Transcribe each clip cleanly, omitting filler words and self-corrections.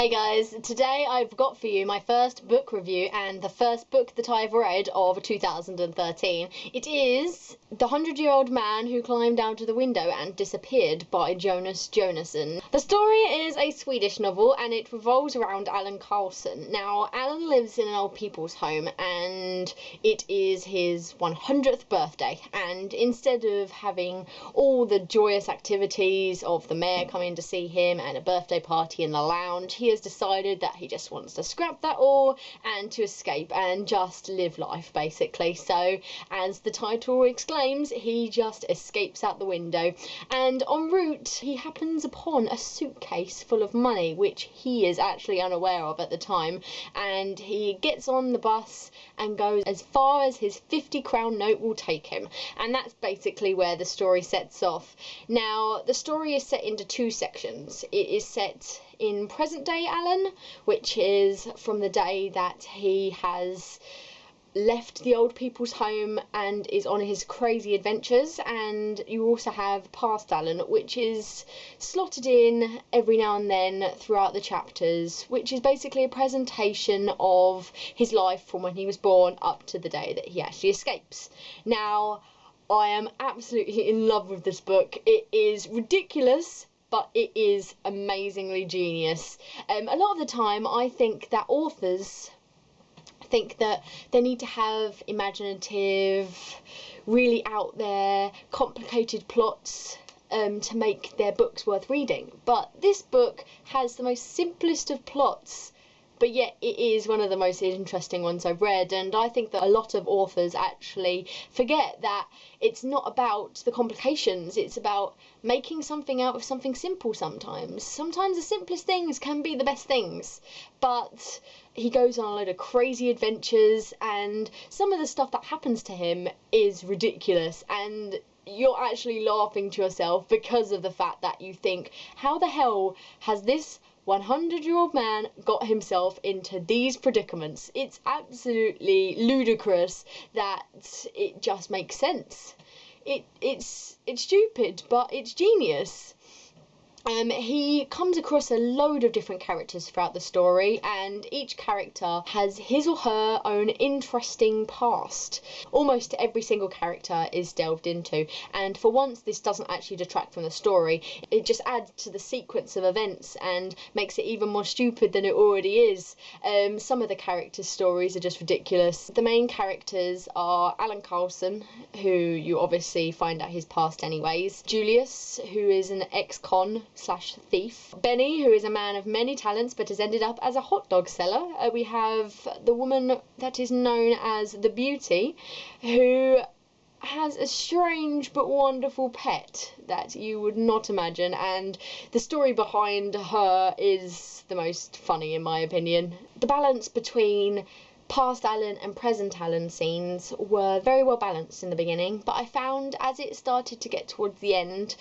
Hey guys, today I've got for you my first book review and the first book that I've read of 2013. It is The 100-Year-Old Man Who Climbed Out of the Window and Disappeared by Jonas Jonasson. The story is a Swedish novel and it revolves around Alan Carlson. Now, Alan lives in an old people's home and it is his 100th birthday, and instead of having all the joyous activities of the mayor coming to see him and a birthday party in the lounge, he has decided that he just wants to scrap that all and to escape and just live life, basically. So, as the title exclaims, he just escapes out the window, and en route he happens upon a suitcase full of money, which he is actually unaware of at the time, and he gets on the bus and goes as far as his 50-crown note will take him, and that's basically where the story sets off. Now, the story is set into two sections. It is set in present day Alan, which is from the day that he has left the old people's home and is on his crazy adventures, and you also have past Alan, which is slotted in every now and then throughout the chapters, which is basically a presentation of his life from when he was born up to the day that he actually escapes. Now, I am absolutely in love with this book. It is ridiculous, but it is amazingly genius. A lot of the time I think that authors think that they need to have imaginative, really out there, complicated plots to make their books worth reading. But this book has the most simplest of plots, but yet it is one of the most interesting ones I've read, and I think that a lot of authors actually forget that it's not about the complications, it's about making something out of something simple sometimes. Sometimes the simplest things can be the best things, but he goes on a load of crazy adventures, and some of the stuff that happens to him is ridiculous, and you're actually laughing to yourself because of the fact that you think, how the hell has this 100-year-old man got himself into these predicaments? It's absolutely ludicrous that it just makes sense. It's stupid, but it's genius. He comes across a load of different characters throughout the story, and each character has his or her own interesting past. Almost every single character is delved into, and for once this doesn't actually detract from the story. It just adds to the sequence of events and makes it even more stupid than it already is. Some of the characters' stories are just ridiculous. The main characters are Alan Carlson, who you obviously find out his past anyways, Julius, who is an ex-con / thief, Benny, who is a man of many talents but has ended up as a hot dog seller. We have the woman that is known as the Beauty, who has a strange but wonderful pet that you would not imagine, and the story behind her is the most funny in my opinion. The balance between past Alan and present Alan scenes were very well balanced in the beginning, but I found as it started to get towards the end,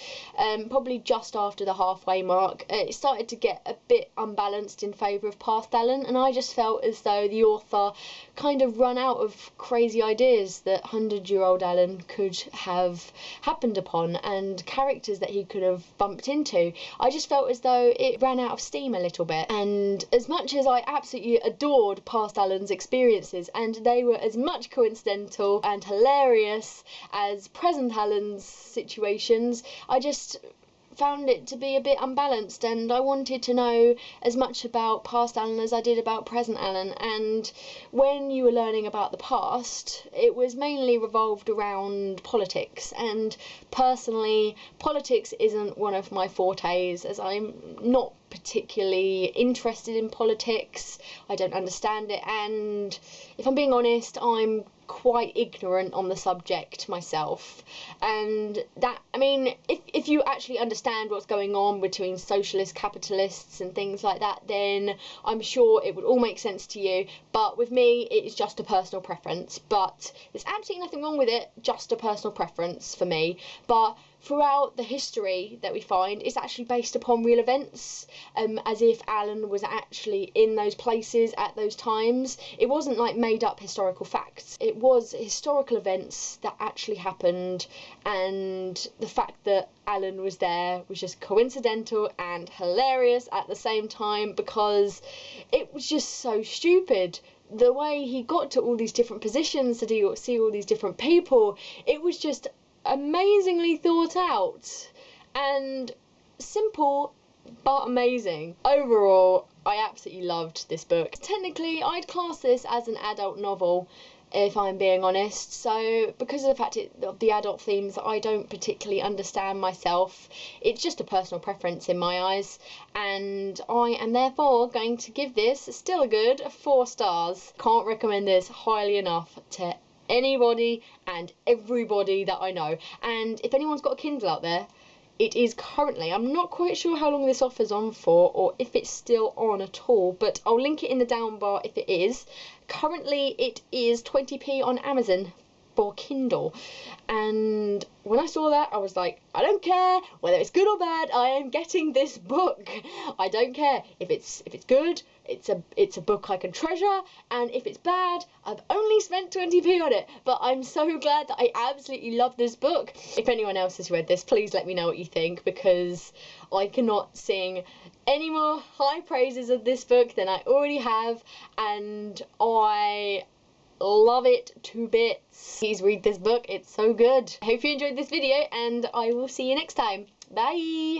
probably just after the halfway mark, it started to get a bit unbalanced in favour of past Alan, and I just felt as though the author kind of run out of crazy ideas that 100-year-old Alan could have happened upon and characters that he could have bumped into. I just felt as though it ran out of steam a little bit, and as much as I absolutely adored past Alan's experiences, and they were as much coincidental and hilarious as present Alan's situations, I just found it to be a bit unbalanced, and I wanted to know as much about past Alan as I did about present Alan. And when you were learning about the past, it was mainly revolved around politics, and personally politics isn't one of my fortes, as I'm not particularly interested in politics. I don't understand it, and if I'm being honest, I'm quite ignorant on the subject myself. And that, I mean, if you actually understand what's going on between socialist capitalists and things like that, then I'm sure it would all make sense to you. But with me, it is just a personal preference. But there's absolutely nothing wrong with it, just a personal preference for me. But throughout the history that we find, it's actually based upon real events, as if Alan was actually in those places at those times. It wasn't like made up historical facts. It was historical events that actually happened, and the fact that Alan was there was just coincidental and hilarious at the same time, because it was just so stupid. The way he got to all these different positions, to see all these different people, it was just amazingly thought out and simple but amazing. Overall, I absolutely loved this book. Technically, I'd class this as an adult novel, if I'm being honest. So because of the fact of the adult themes that I don't particularly understand myself, it's just a personal preference in my eyes, and I am therefore going to give this still a good 4 stars. Can't recommend this highly enough to anybody and everybody that I know. And if anyone's got a Kindle out there, it is currently, I'm not quite sure how long this offer's on for, or if it's still on at all, but I'll link it in the down bar if it is. Currently it is 20p on Amazon for Kindle, and when I saw that I was like, I don't care whether it's good or bad, I am getting this book. I don't care if it's good. It's a book I can treasure, and if it's bad, I've only spent 20p on it, but I'm so glad that I absolutely love this book. If anyone else has read this, please let me know what you think, because I cannot sing any more high praises of this book than I already have, and I love it to bits. Please read this book, it's so good. I hope you enjoyed this video, and I will see you next time. Bye!